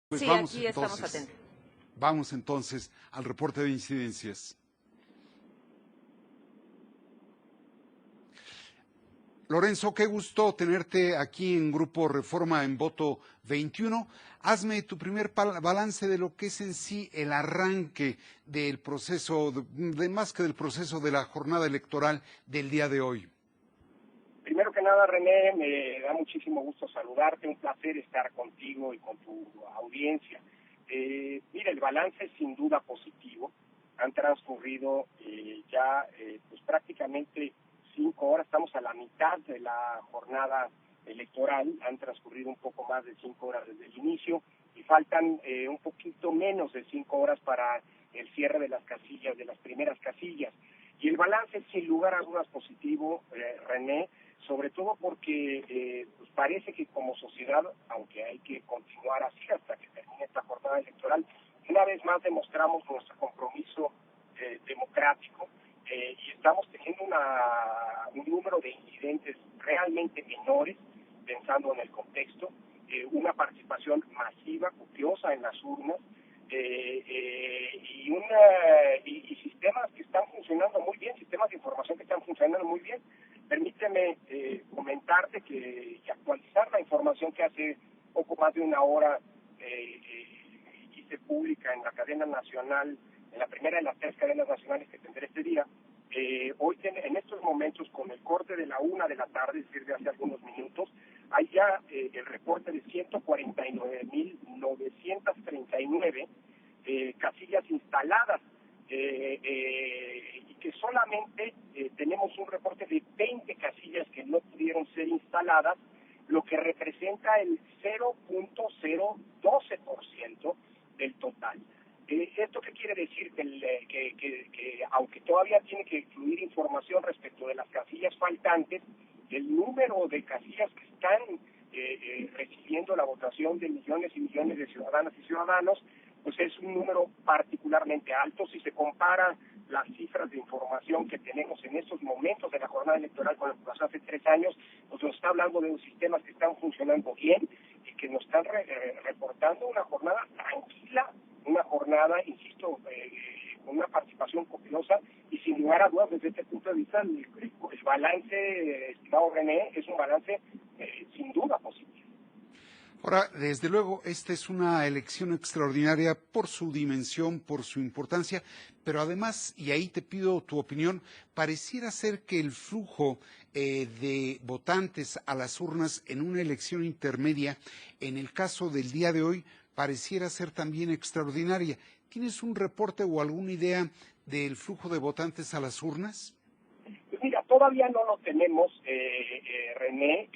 Pues Sí, aquí estamos atentos. Vamos entonces al reporte de incidencias. Lorenzo, qué gusto tenerte aquí en Grupo Reforma en Voto 21. Hazme tu primer balance de lo que es en sí el arranque del proceso, más que del proceso de la jornada electoral del día de hoy. Primero que nada, René, me da muchísimo gusto saludarte, un placer estar contigo y con tu audiencia. Mira, el balance es sin duda positivo. Han transcurrido pues prácticamente 5 horas, estamos a la mitad de la jornada electoral, han transcurrido un poco más de 5 horas desde el inicio y faltan un poquito menos de 5 horas para el cierre de las casillas, de las primeras casillas. Y el balance es sin lugar a dudas positivo, René, sobre todo porque pues parece que como sociedad, aunque hay que continuar así hasta que termine esta jornada electoral, una vez más demostramos nuestro compromiso democrático y estamos teniendo un número de incidentes realmente menores, pensando en el contexto, una participación masiva, copiosa en las urnas, y sistemas que están funcionando muy bien, sistemas de información que están funcionando muy bien. Permíteme comentarte y actualizar la información que hace poco más de una hora hice pública en la cadena nacional, en la primera de las 3 cadenas nacionales que tendré este día. Hoy en estos momentos, con el corte de la 1 de la tarde, es decir, de hace algunos minutos, hay ya el reporte de 149.939 casillas instaladas y que solamente tenemos un reporte de 20 casillas que no pudieron ser instaladas, lo que representa el 0.012% del total. ¿Esto qué quiere decir? Que aunque todavía tiene que incluir información respecto de las casillas faltantes, el número de casillas que están recibiendo la votación de millones y millones de ciudadanas y ciudadanos, pues es un número particularmente alto. Si se compara las cifras de información que tenemos en estos momentos de la jornada electoral con lo que pasó hace 3 años, pues nos está hablando de sistemas que están funcionando bien y que nos están reportando una jornada tranquila, una jornada, insisto, con una participación copiosa y sin lugar a dudas, desde este punto de vista, el balance, estimado René, es un balance sin duda positivo. Ahora, desde luego, esta es una elección extraordinaria por su dimensión, por su importancia, pero además, y ahí te pido tu opinión, pareciera ser que el flujo de votantes a las urnas en una elección intermedia, en el caso del día de hoy, pareciera ser también extraordinaria. ¿Tienes un reporte o alguna idea del flujo de votantes a las urnas? Pues mira, todavía no lo tenemos, René.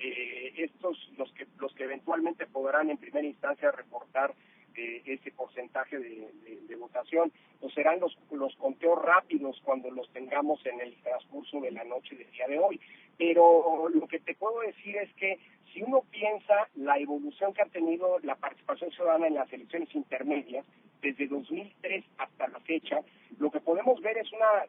Estos, los que eventualmente podrán en primera instancia reportar ese porcentaje de votación, pues serán los conteos rápidos cuando los tengamos en el transcurso de la noche del día de hoy. Pero lo que te puedo decir es que si uno piensa la evolución que ha tenido la participación ciudadana en las elecciones intermedias, desde 2003 hasta la fecha, lo que podemos ver es una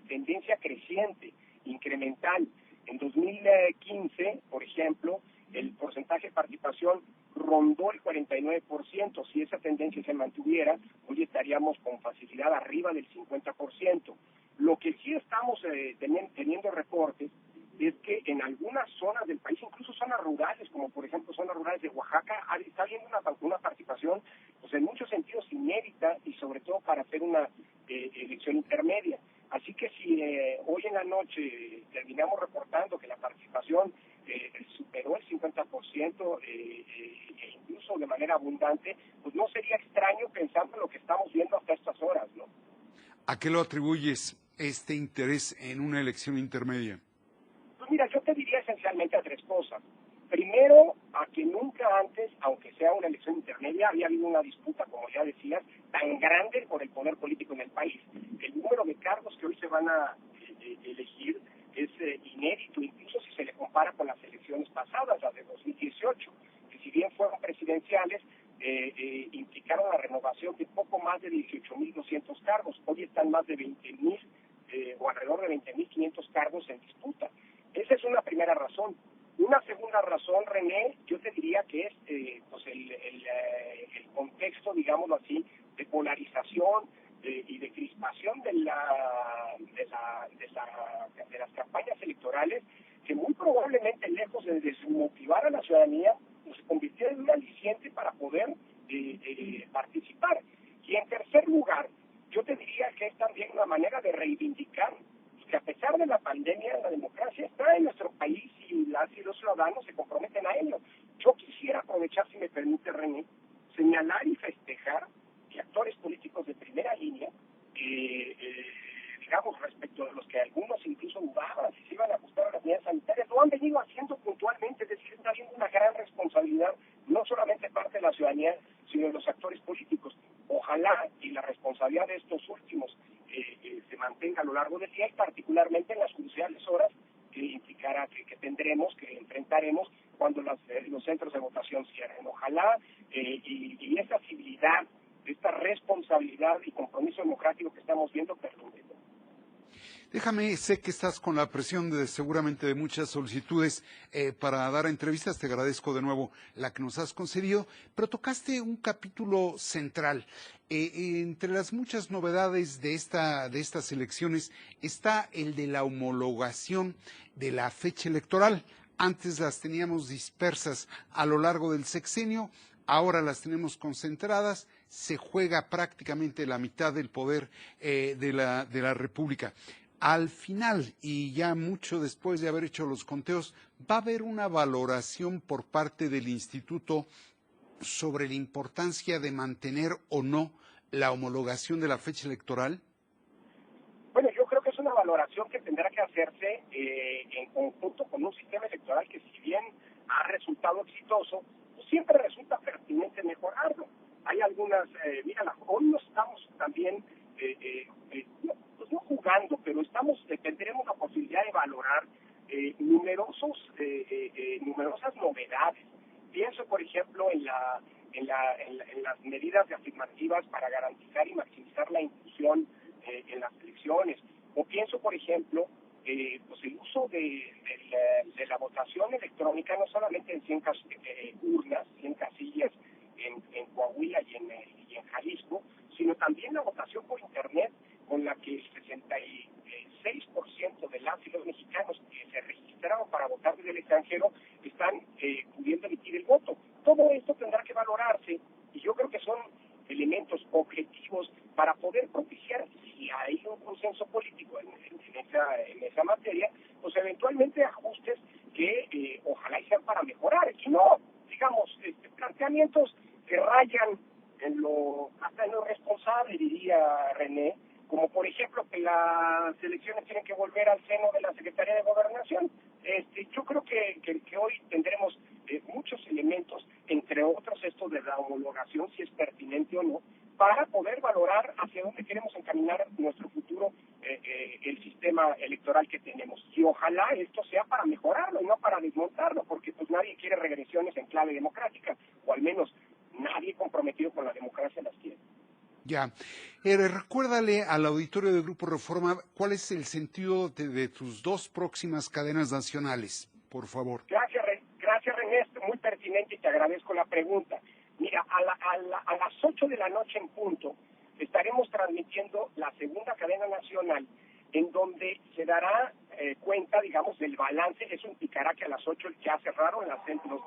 tendencia creciente, incremental. En 2015, por ejemplo, el porcentaje de participación rondó el 49%. Si esa tendencia se mantuviera, hoy estaríamos con facilidad arriba del 50%. Lo que sí estamos teniendo reportes es que en algunas zonas del país, incluso zonas rurales, como por ejemplo zonas rurales de Oaxaca, está habiendo una participación pues en muchos sentidos inédita y sobre todo para hacer una elección intermedia. Así que si hoy en la noche terminamos reportando que la participación superó el 50% e incluso de manera abundante, pues no sería extraño pensando en lo que estamos viendo hasta estas horas, ¿no? ¿A qué lo atribuyes este interés en una elección intermedia? Pues mira, yo te diría esencialmente a 3 cosas. Primero, a que nunca antes, aunque sea una elección intermedia, había habido una disputa, como ya decías, tan grande por el poder político en el país. El número de cargos que hoy se van a elegir es inédito, incluso si se le compara con las elecciones pasadas, las de 2018, que si bien fueron presidenciales, implicaron la renovación de poco más de 18.200 cargos. Hoy están más de 20.000 o alrededor de 20.500 cargos en disputa. Esa es una primera razón. Una segunda razón, René, yo te diría que es pues el contexto, digámoslo así, de polarización y de crispación de las campañas electorales, que muy probablemente, lejos de desmotivar a la ciudadanía, pues, se convirtió en un aliciente para poder participar. Y en tercer lugar, yo te diría que es también una manera de reivindicar que a pesar de la pandemia, la democracia está en nuestro país y las y los ciudadanos se comprometen a ello. Yo quisiera aprovechar, si me permite, René, señalar y festejar que actores políticos de primera línea, digamos, respecto de los que algunos incluso dudaban si se iban a ajustar a las medidas sanitarias, lo han venido haciendo puntualmente, es decir, está habiendo una gran responsabilidad, no solamente parte de la ciudadanía, sino de los actores políticos. Ojalá y la responsabilidad de estos últimos se mantenga a lo largo del día y particularmente en las cruciales horas que implicará que tendremos, que enfrentaremos cuando los centros de votación cierren. Ojalá y esa civilidad, esta responsabilidad y compromiso democrático que estamos viendo perdure. Déjame, sé que estás con la presión seguramente de muchas solicitudes para dar entrevistas. Te agradezco de nuevo la que nos has concedido, pero tocaste un capítulo central. Entre las muchas novedades de estas elecciones está el de la homologación de la fecha electoral. Antes las teníamos dispersas a lo largo del sexenio, ahora las tenemos concentradas. Se juega prácticamente la mitad del poder de la República. Al final, y ya mucho después de haber hecho los conteos, ¿va a haber una valoración por parte del instituto sobre la importancia de mantener o no la homologación de la fecha electoral? Bueno, yo creo que es una valoración que tendrá que hacerse en conjunto con un sistema electoral que, si bien ha resultado exitoso, pues siempre resulta pertinente mejorarlo. Hay algunas, hoy no estamos también no jugando, pero tendremos la posibilidad de valorar numerosas novedades. Pienso, por ejemplo, en las medidas afirmativas para garantizar y maximizar la inclusión en las elecciones. O pienso, por ejemplo, pues el uso de la votación electrónica, no solamente en 100 urnas, 100 casillas en Coahuila y en Jalisco, sino también la votación por Internet, con la que el 66% de las y los mexicanos que se registraron para votar desde el extranjero están pudiendo emitir el voto. Todo esto tendrá que valorarse y yo creo que son elementos objetivos para poder propiciar, si hay un consenso político en esa materia, pues eventualmente ajustes que ojalá sean para mejorar, y no, digamos, planteamientos que rayan hasta en lo responsable, diría René, como por ejemplo que las elecciones tienen que volver al seno de la Secretaría de Gobernación. Yo creo que hoy tendremos muchos elementos, entre otros esto de la homologación, si es pertinente o no, para poder valorar hacia dónde queremos encaminar nuestro futuro, el sistema electoral que tenemos. Y ojalá esto sea para mejorarlo y no para desmontarlo, porque pues nadie quiere regresiones en clave democrática, o al menos nadie comprometido con la democracia las quiere. Ya. Recuérdale al auditorio de Grupo Reforma cuál es el sentido de tus dos próximas cadenas nacionales, por favor. Gracias, René, muy pertinente y te agradezco la pregunta. Mira, a las 8 de la noche en punto estaremos transmitiendo la segunda cadena nacional, en donde se dará cuenta, digamos, del balance. Eso implicará que a las 8 ya cerraron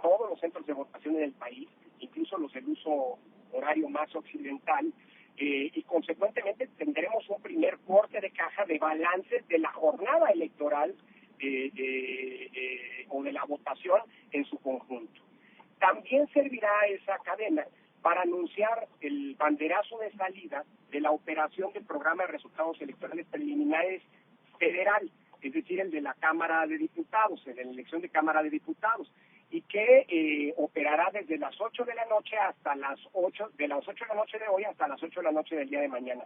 todos los centros de votación en el país, incluso los del uso horario más occidental, y consecuentemente tendremos un primer corte de caja de balance de la jornada electoral o de la votación en su conjunto. También servirá esa cadena para anunciar el banderazo de salida de la operación del programa de resultados electorales preliminares federal, es decir, el de la Cámara de Diputados, el de la elección de Cámara de Diputados, y que operará desde las 8 de la noche hasta de las 8 de la noche de hoy hasta las 8 de la noche del día de mañana.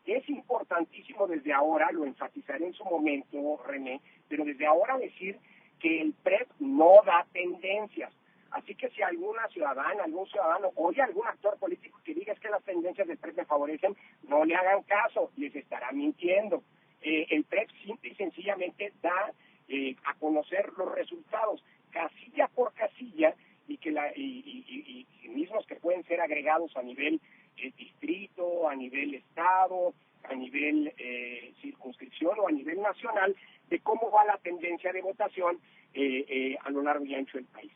Es importantísimo desde ahora, lo enfatizaré en su momento, René, pero desde ahora decir que el PREP no da tendencias. Así que si alguna ciudadana, algún ciudadano, oye algún actor político que diga es que las tendencias del PREP me favorecen, no le hagan caso, les estará mintiendo. El PREP simple y sencillamente da a conocer los resultados. Casi resultados a nivel distrito, a nivel estado, a nivel circunscripción o a nivel nacional, de cómo va la tendencia de votación a lo largo y ancho del país.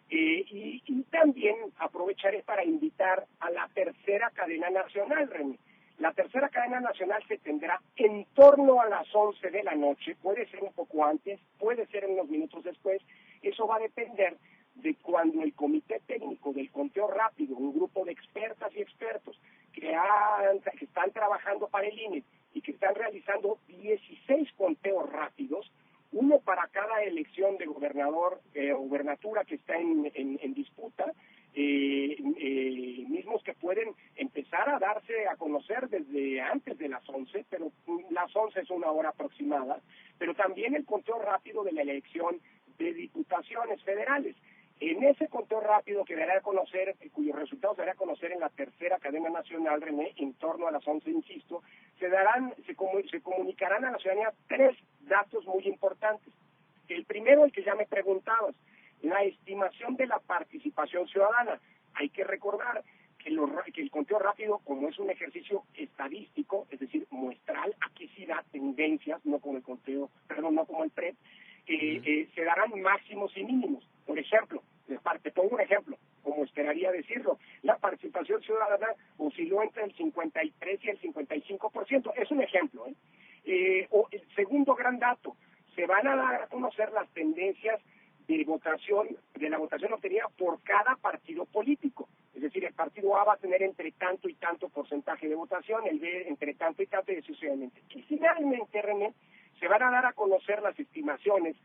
Y también aprovecharé para invitar a la tercera cadena nacional, René. La tercera cadena nacional se tendrá en torno a las 11 de la noche, puede ser un poco antes, puede ser unos minutos después. Eso va a depender de cuando el comité técnico del conteo rápido, un grupo de expertas y expertos que están trabajando para el INE y que están realizando 16 conteos rápidos, uno para cada elección de gobernador o gubernatura que está en disputa, mismos que pueden empezar a darse a conocer desde antes de las 11, pero las 11 es una hora aproximada, pero también el conteo rápido de la elección de diputaciones federales. En ese conteo rápido que dará a conocer, cuyos resultados se dará a conocer en la tercera cadena nacional, René, en torno a las 11, insisto, se comunicarán a la ciudadanía 3 datos muy importantes. El primero, el que ya me preguntabas, la estimación de la participación ciudadana. Hay que recordar que el conteo rápido, como es un ejercicio estadístico, es decir, muestral, aquí sí da tendencias, no como el PREP, se darán máximos y mínimos. Por ejemplo, te pongo un ejemplo, como esperaría decirlo, la participación ciudadana osciló entre el 53 y el 55%, es un ejemplo. El segundo gran dato, se van a dar a conocer las tendencias de la votación obtenida por cada partido político. Es decir, el partido A va a tener entre tanto y tanto porcentaje de votación, el B entre tanto y tanto, y así sucesivamente. Y finalmente, René, se van a dar a conocer las estimaciones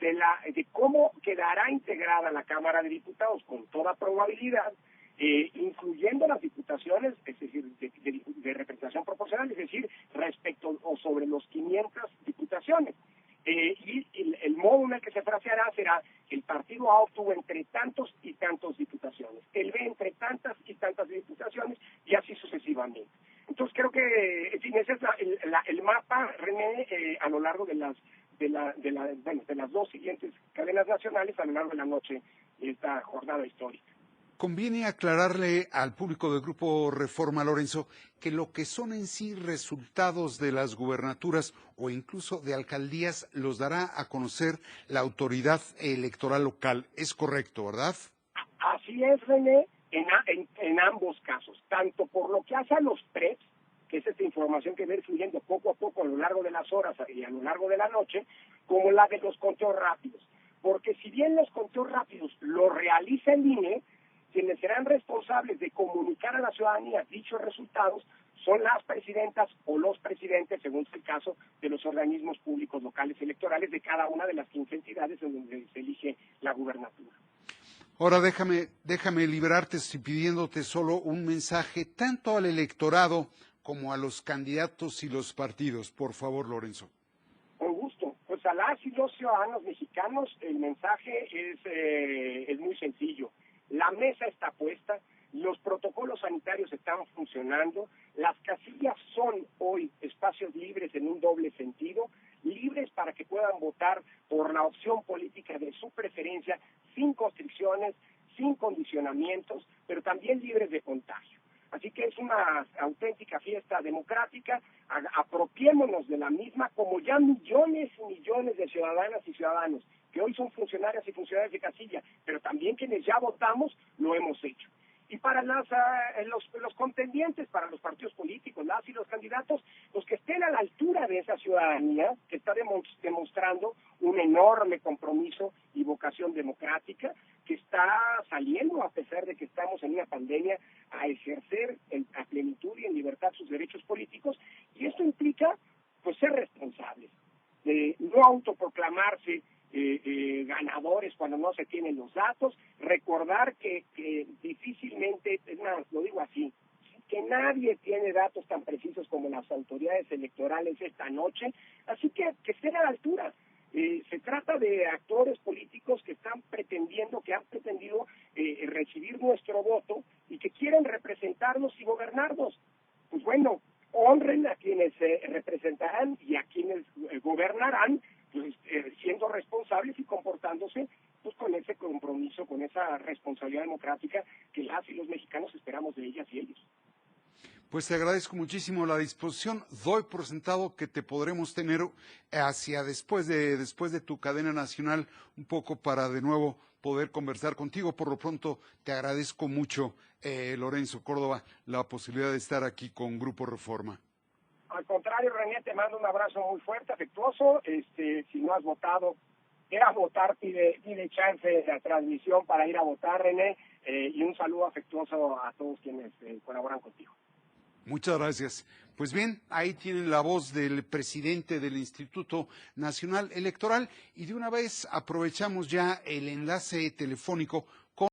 de cómo quedará integrada la Cámara de Diputados con toda probabilidad, incluyendo las diputaciones, es decir, de representación proporcional, es decir, respecto o sobre los 500 diputaciones. Y el modo en el que se fraseará será: el partido A obtuvo entre tantos y tantos diputaciones, el B entre tantas y tantas diputaciones, y así sucesivamente. Entonces creo que, en fin, ese es el mapa, René, a lo largo de las 2 siguientes cadenas nacionales a lo largo de la noche de esta jornada histórica. Conviene aclararle al público del Grupo Reforma, Lorenzo, que lo que son en sí resultados de las gubernaturas o incluso de alcaldías los dará a conocer la autoridad electoral local. Es correcto, ¿verdad? Así es, René, en ambos casos, tanto por lo que hace a los PREPs, que es esta información que va fluyendo poco a poco a lo largo de las horas y a lo largo de la noche, como la de los conteos rápidos. Porque si bien los conteos rápidos lo realiza el INE, quienes serán responsables de comunicar a la ciudadanía dichos resultados son las presidentas o los presidentes, según sea el caso, de los organismos públicos locales electorales de cada una de las 15 entidades en donde se elige la gubernatura. Ahora déjame liberarte pidiéndote solo un mensaje tanto al electorado como a los candidatos y los partidos. Por favor, Lorenzo. Con gusto. Pues a las y los ciudadanos mexicanos el mensaje es muy sencillo. La mesa está puesta, los protocolos sanitarios están funcionando, las casillas son hoy espacios libres en un doble sentido, libres para que puedan votar por la opción política de su preferencia, sin constricciones, sin condicionamientos, pero también libres de contagio. Así que es una auténtica fiesta democrática, apropiémonos de la misma, como ya millones y millones de ciudadanas y ciudadanos que hoy son funcionarias y funcionarios de casilla, pero también quienes ya votamos lo hemos hecho. Y para los contendientes, para los partidos políticos, las y los candidatos, los que estén a la altura de esa ciudadanía, que está demostrando un enorme compromiso y vocación democrática, que está saliendo, a pesar de que estamos en una pandemia, a ejercer a plenitud y en libertad sus derechos políticos, y esto implica, pues, ser responsables, de no autoproclamarse ganadores cuando no se tienen los datos, recordar que difícilmente, es más, lo digo así, que nadie tiene datos tan precisos como las autoridades electorales esta noche, así que estén a la altura. Se trata de actores políticos que han pretendido recibir nuestro voto y que quieren representarnos y gobernarnos. Pues bueno, honren a quienes representarán y a quienes gobernarán, pues, siendo responsables y comportándose pues con ese compromiso, con esa responsabilidad democrática que las y los mexicanos esperamos de ellas y ellos. Pues te agradezco muchísimo la disposición. Doy por sentado que te podremos tener hacia después de tu cadena nacional un poco para de nuevo poder conversar contigo. Por lo pronto te agradezco mucho, Lorenzo Córdoba, la posibilidad de estar aquí con Grupo Reforma. Al contrario, René, te mando un abrazo muy fuerte, afectuoso. Si no has votado, ve a votar, pide chance de la transmisión para ir a votar, René, y un saludo afectuoso a todos quienes colaboran contigo. Muchas gracias. Pues bien, ahí tienen la voz del presidente del Instituto Nacional Electoral y de una vez aprovechamos ya el enlace telefónico con